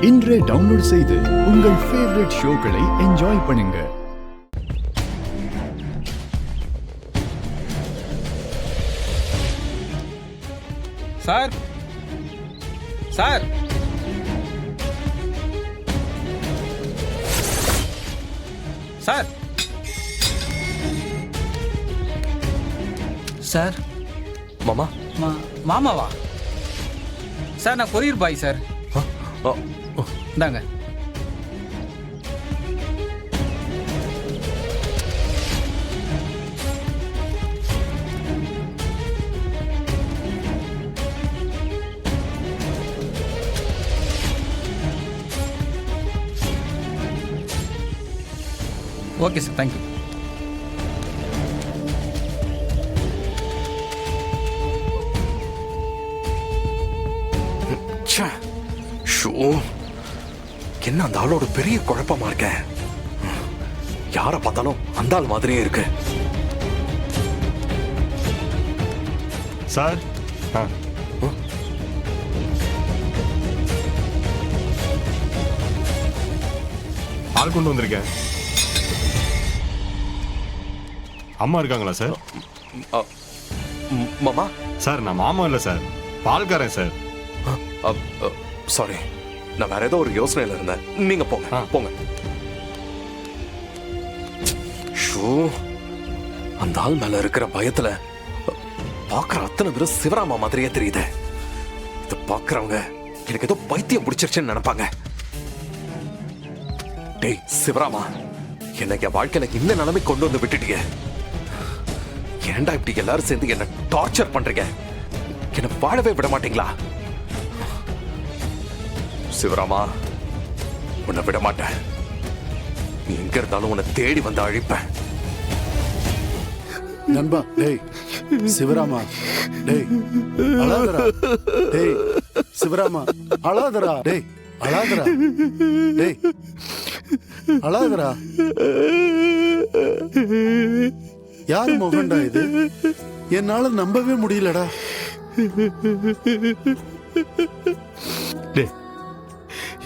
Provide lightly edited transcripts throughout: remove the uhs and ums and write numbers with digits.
இன்றே டவுன்லோட் செய்து உங்கள் ஃபேவரட் ஷோக்களை என்ஜாய் பண்ணுங்க. சார் சார் சார் சார் மாமா மாமாவா சார்? நான் கொரியர் பாய் சார். இந்தாங்க. Okay sir, thank you. என்ன அந்த ஆளோட பெரிய குழப்பமா இருக்க. யார பார்த்தாலும் அந்த ஆள் மாதிரியே இருக்கு. சார் ஆள் கொண்டு வந்திருக்கேன். அம்மா இருக்காங்களா சார்? மாமா சார் நான் மாமா இல்லை சார், பால்காரன் சார். சாரி, நான் வேற ஏதோ ஒரு யோசனையில இருந்தேன். நீங்க போங்க போங்க. ஷூ, அந்த ஆள் மேல இருக்கிற பயத்துல பாக்குற அத்தனை பேரும் சிவராமா மாதிரியே தெரியுது. இத பாக்குறவங்க எனக்கு ஏதோ பைத்தியம் பிடிச்சிருச்சுன்னு நினைப்பாங்க. டேய் சிவராமா, எனக்கு என் வாழ்க்கையில இந்த நிலைமை கொண்டு வந்து விட்டுட்டீங்க. ஏன்டா இப்படி எல்லாரும் சேர்ந்து என்ன டார்ச்சர் பண்றீங்க? என்ன வாழவே விட மாட்டீங்களா? சிவராமா, உன்னை விட மாட்டேன். நீ எங்க இருந்தாலும் உன்னை தேடி வந்து அழிப்பேன். நண்பா, டேய் சிவராமா, டேய் அழாதரா, டேய் சிவராமா அழாதரா, டேய் அழாதரா, டேய் அழாதரா. யாரு முகண்டா இது? என்னால நம்பவே முடியலடா.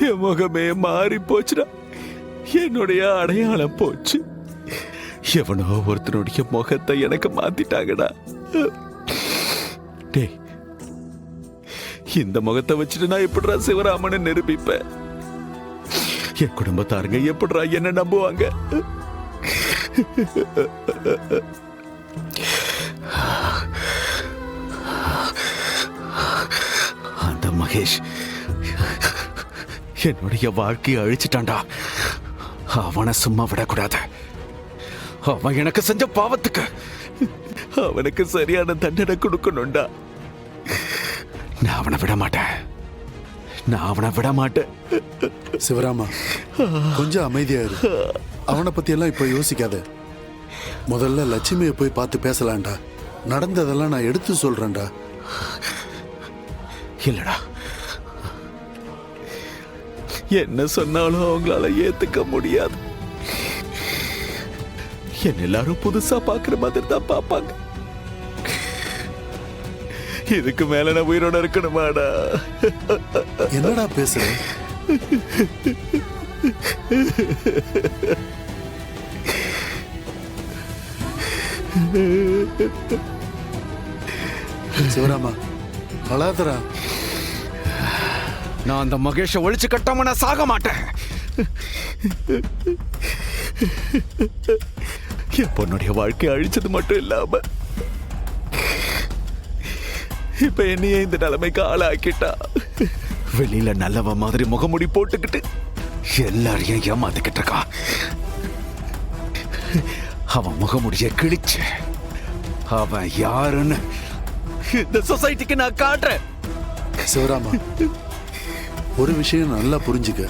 என் முகமே மாறி போச்சுடா. என்னுடைய அடையாளம் போச்சு. எவனோ ஒருத்தனுடைய முகத்தை எனக்கு மாத்திட்டாங்கடா. டேய், இந்த முகத்தை வச்சுட்டு நான் எப்படிடா சிவராமனை நிரூபிப்பேன்? என் குடும்பத்தாருங்க எப்படிடா என்ன நம்புவாங்க? அந்த மகேஷ் என்னுடைய வாழ்க்கையை அழிச்சிட்டான்டா. அவனை சும்மா விடக்கூடாது. அவன் எனக்கு செஞ்ச பாவத்துக்கு அவனுக்கு சரியான தண்டனை கொடுக்கணும்டா. நான் அவனை விட மாட்டேன், நான் அவனை விட மாட்டேன். சிவராமா, கொஞ்சம் அமைதியா இரு. அவனை பத்தி எல்லாம் இப்ப யோசிக்காத. முதல்ல லட்சுமியை போய் பார்த்து பேசலாம்டா. நடந்ததெல்லாம் நான் எடுத்து சொல்றேன்டா. இல்லடா, என்ன சொன்னாலும் அவங்களால ஏத்துக்க முடியாது. என்ன எல்லாரும் புதுசா பாக்குற மாதிரி தான் பாப்பாங்க. இதுக்கு மேல நான் உயிரோட இருக்கணுமாடா? என்னடா பேசுற? சிவராமா அழாதரா. நான் அந்த மகேஷை ஒழிச்சு கட்டாம நான் சாக மாட்டேன். என் பொண்ணுடைய வாழ்க்கையை அழிச்சது மட்டும் இல்லாம இப்ப என்னையே இந்த நிலைமைக்கு ஆளாக்கிட்டா. வெளியில நல்லவ மாதிரி முகமுடி போட்டுக்கிட்டு எல்லாரையும் ஏமாத்திக்கிட்டு இருக்கா. அவன் முகமுடிய கிழிச்சு அவன் யாருன்னு இந்த சொசைட்டிக்கு நான் காட்டுறேன். சிவராமா, ஒரு விஷயம் நல்லா புரிஞ்சுக்க.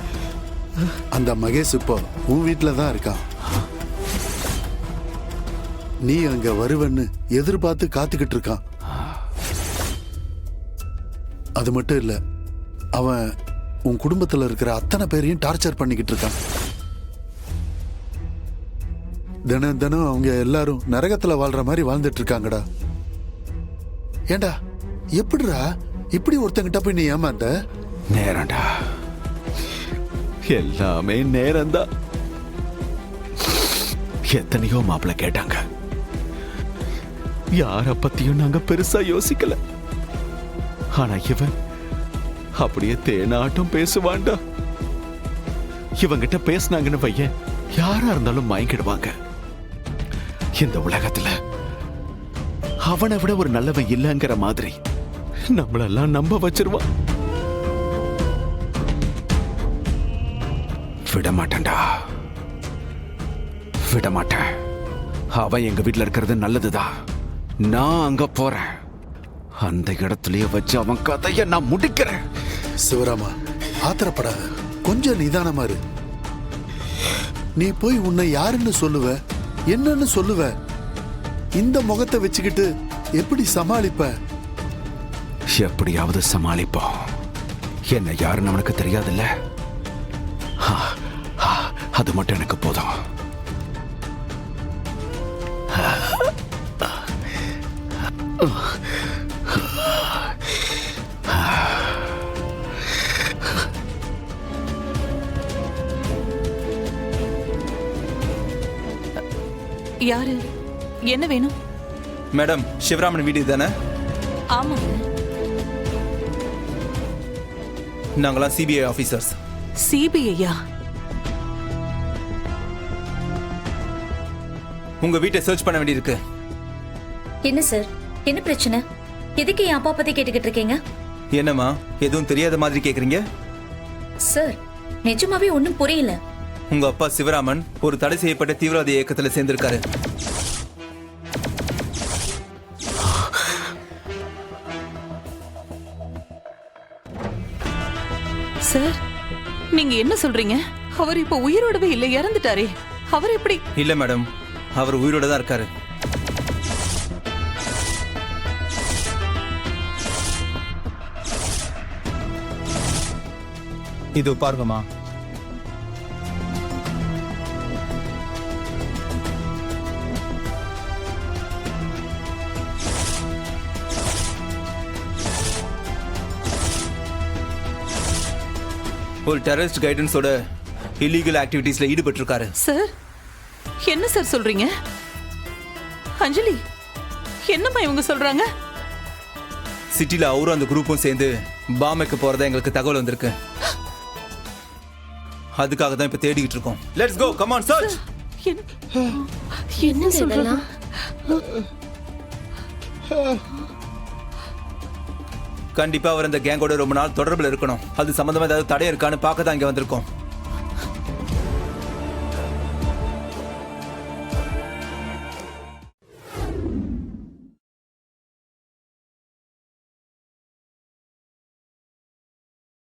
அந்த மகேஷ் இப்போ உன் வீட்டுல தான் இருக்கான். நீ அங்க வருவன்னு எதிர்பார்த்து காத்துக்கிட்டு இருக்கான். அது மட்டும் இல்ல, அவன் உன் குடும்பத்துல இருக்கிற அத்தனை பேரையும் டார்ச்சர் பண்ணிக்கிட்டு இருக்கான். தினம் தினம் அவங்க எல்லாரும் நரகத்துல வாழ்ற மாதிரி வாழ்ந்துட்டு இருக்காங்கடா. ஏண்டா எப்படிடா இப்படி ஒருத்தங்கிட்ட போய் நீ ஏமாந்த? நேரம்டா, எல்லாமே நேரம்தான். எத்தனையோ மாப்பிள்ள கேட்டாங்க, யார பத்தியும் நாங்க பெருசா யோசிக்கல. ஆனா இவன் அப்படியே தேனாட்டம் பேசுவான்டா. இவங்கிட்ட பேசினாங்கன்னு பையன் யாரா இருந்தாலும் மயங்கிடுவாங்க. இந்த உலகத்துல அவனை விட ஒரு நல்லவன் இல்லைங்கிற மாதிரி நம்மளெல்லாம் நம்ப வச்சிருவான். விட மாட்டேன்டா, விட மாட்டேன். அவன் எங்க வீட்டுல இருக்கிறது நல்லதுதான். நான் அங்க போறேன். அந்த இடத்துலயே வச்சு அவன் கதைய நான் முடிக்கிறேன். சிவராமா, ஆத்திரப்படாத, கொஞ்சம் நிதானமா இரு. நீ போய் உன்னை யாருன்னு சொல்லுவ, என்னன்னு சொல்லுவ? இந்த முகத்தை வச்சுக்கிட்டு எப்படி சமாளிப்ப? எப்படியாவது சமாளிப்போம். என்ன யாருன்னு அவனுக்கு தெரியாதுல்ல. அது மட்டும் எனக்கு போதும். யாரு? என்ன வேணும்? மேடம், சிவராமன் வீடு தானே? ஆமாங்க. நாங்களாம் சிபிஐ ஆபீசர்ஸ். சிபிஐயா? உங்க வீட்டை சர்ச் பண்ண வேண்டியிருக்கு. என்ன சார், என்ன பிரச்சனை? எதுக்கு என் அப்பா பத்தி கேட்டுக்கிட்டு இருக்கீங்க? என்னம்மா, எதுவும் தெரியாத மாதிரி கேக்குறீங்க? சார், நிஜமாவே ஒண்ணும் புரியல. உங்க அப்பா சிவராமன் ஒரு தடை செய்யப்பட்ட தீவிரவாத இயக்கத்துல சேர்ந்திருக்காரு. சார், நீங்க என்ன சொல்றீங்க? அவர் இப்ப உயிரோடவே இல்லை, இறந்துட்டாரே. அவர் எப்படி? இல்ல மேடம், அவர் உயிரோட தான் இருக்காரு. இது பாருங்கம்மா. ஒரு டெரரிஸ்ட் கைடன்ஸோட இல்லீகல் ஆக்டிவிட்டீஸ்ல ஈடுபட்டிருக்காரு. சார், என்ன சார் சொல்றீங்க? அஞ்சலி, என்னம்மா இவங்க சொல்றாங்க? சிட்டில அவரும் அந்த குரூப்பும் சேர்ந்து பாம்பேக்கு போறதா எங்களுக்கு தகவல் வந்திருக்கு. அதுக்காக தான் இப்ப தேடிக்கிட்டு இருக்கோம். Let's go, come on, search. என்ன சொல்றாங்க? கண்டிப்பா அவர் அந்த கேங்கோட ரொம்ப நாள் தொடர்புல இருக்கணும். அது சம்பந்தமா ஏதாவது தடை இருக்கான்னு பார்க்க தான் இங்க வந்திருக்கோம்.